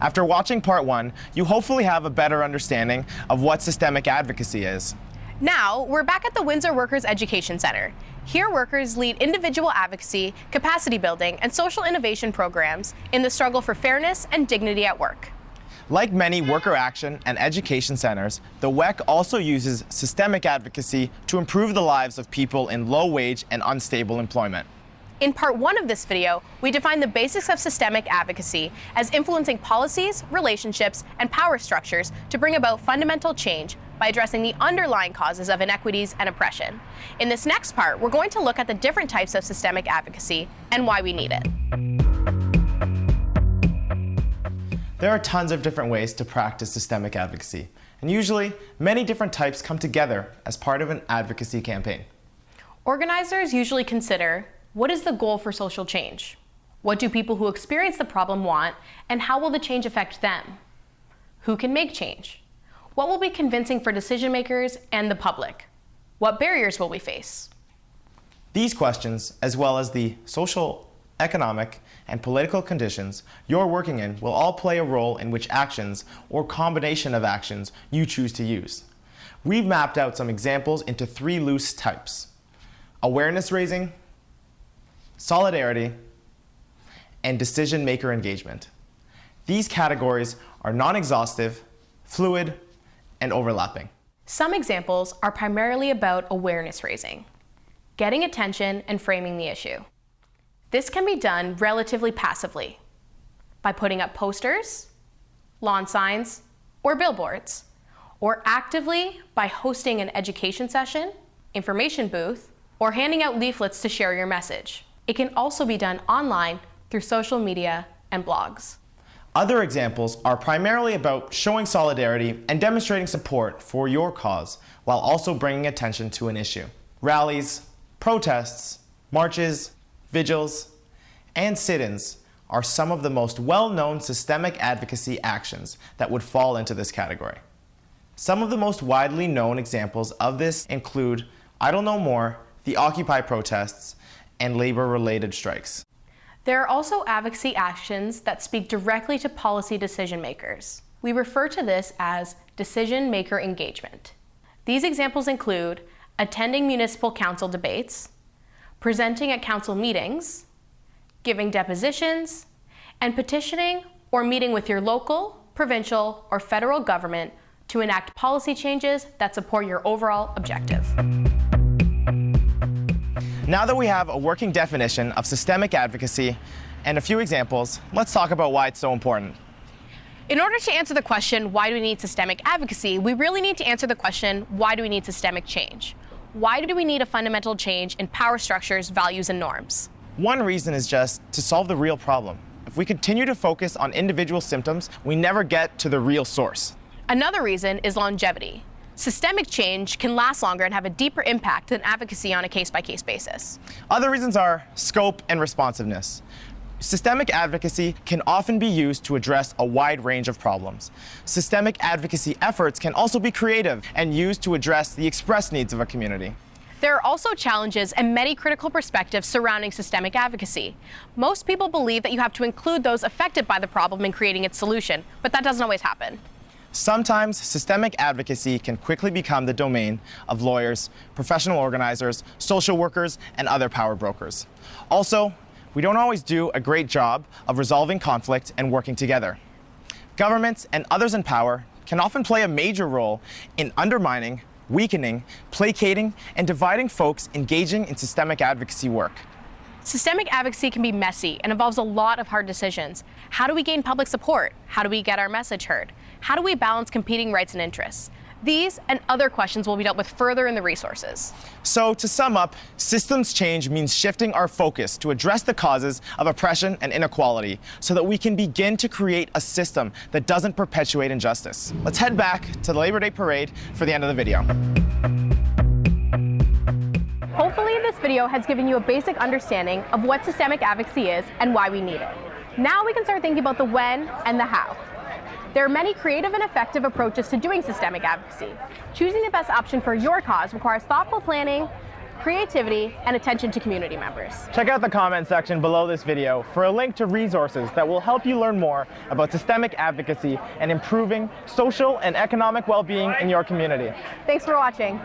After watching part 1, you hopefully have a better understanding of what systemic advocacy is. Now, we're back at the Windsor Workers Education Center. Here, workers lead individual advocacy, capacity building, and social innovation programs in the struggle for fairness and dignity at work. Like many worker action and education centers, the WEC also uses systemic advocacy to improve the lives of people in low-wage and unstable employment. In part 1 of this video, we define the basics of systemic advocacy as influencing policies, relationships, and power structures to bring about fundamental change by addressing the underlying causes of inequities and oppression. In this next part, we're going to look at the different types of systemic advocacy and why we need it. There are tons of different ways to practice systemic advocacy, and usually many different types come together as part of an advocacy campaign. Organizers usually consider, what is the goal for social change? What do people who experience the problem want, and how will the change affect them? Who can make change? What will be convincing for decision makers and the public? What barriers will we face? These questions, as well as the social, economic, and political conditions you're working in, will all play a role in which actions or combination of actions you choose to use. We've mapped out some examples into 3 loose types: awareness raising, solidarity, and decision maker engagement. These categories are non-exhaustive, fluid, and overlapping. Some examples are primarily about awareness raising, getting attention and framing the issue. This can be done relatively passively by putting up posters, lawn signs, or billboards, or actively by hosting an education session, information booth, or handing out leaflets to share your message. It can also be done online through social media and blogs. Other examples are primarily about showing solidarity and demonstrating support for your cause while also bringing attention to an issue. Rallies, protests, marches, vigils, and sit-ins are some of the most well-known systemic advocacy actions that would fall into this category. Some of the most widely known examples of this include Idle No More, the Occupy protests, and labor-related strikes. There are also advocacy actions that speak directly to policy decision makers. We refer to this as decision maker engagement. These examples include attending municipal council debates, presenting at council meetings, giving depositions, and petitioning or meeting with your local, provincial, or federal government to enact policy changes that support your overall objective. Now that we have a working definition of systemic advocacy and a few examples, let's talk about why it's so important. In order to answer the question, why do we need systemic advocacy, we really need to answer the question, why do we need systemic change? Why do we need a fundamental change in power structures, values, and norms? One reason is just to solve the real problem. If we continue to focus on individual symptoms, we never get to the real source. Another reason is longevity. Systemic change can last longer and have a deeper impact than advocacy on a case-by-case basis. Other reasons are scope and responsiveness. Systemic advocacy can often be used to address a wide range of problems. Systemic advocacy efforts can also be creative and used to address the express needs of a community. There are also challenges and many critical perspectives surrounding systemic advocacy. Most people believe that you have to include those affected by the problem in creating its solution, but that doesn't always happen. Sometimes systemic advocacy can quickly become the domain of lawyers, professional organizers, social workers, and other power brokers. Also, we don't always do a great job of resolving conflict and working together. Governments and others in power can often play a major role in undermining, weakening, placating, and dividing folks engaging in systemic advocacy work. Systemic advocacy can be messy and involves a lot of hard decisions. How do we gain public support? How do we get our message heard? How do we balance competing rights and interests? These and other questions will be dealt with further in the resources. So, to sum up, systems change means shifting our focus to address the causes of oppression and inequality so that we can begin to create a system that doesn't perpetuate injustice. Let's head back to the Labor Day parade for the end of the video. Hopefully this video has given you a basic understanding of what systemic advocacy is and why we need it. Now we can start thinking about the when and the how. There are many creative and effective approaches to doing systemic advocacy. Choosing the best option for your cause requires thoughtful planning, creativity, and attention to community members. Check out the comment section below this video for a link to resources that will help you learn more about systemic advocacy and improving social and economic well-being in your community. Thanks for watching.